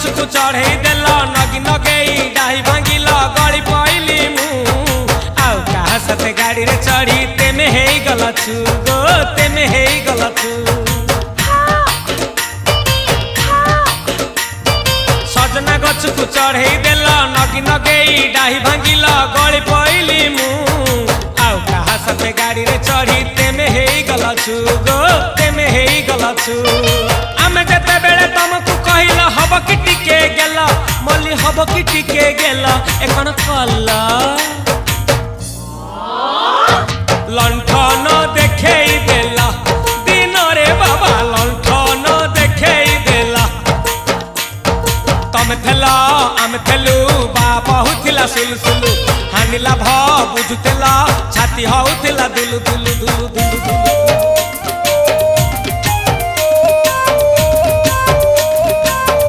गछकु चढ़े देल नगी नगेई डाही भांगिल गली पइली मु आउ कहा साथे गाड़ी रे चढ़ी तेमे हेई गलछु गो तेमे हेई गलछु सजना गछकु चढ़े देल नगी नगेई डाही भांगिल गली पइली मु आउ कहा साथे गाड़ी रे चढ़ी तेमे हेई गलछु गो तेमे हेई गलछु आमे जते बेले तुमको कहिल हब कि टिके गेल मल्ली हब कि टिके गेल एकन कल लंठन देखेई देला दिन रे बाबा लंठन देखेई देला तमे थेला आमे थेलु बाबा हुथिला सुलसुलु हानिला भ बुझुतेला छाती हउथिला दुलु दुलु दुलु दुलु दुलु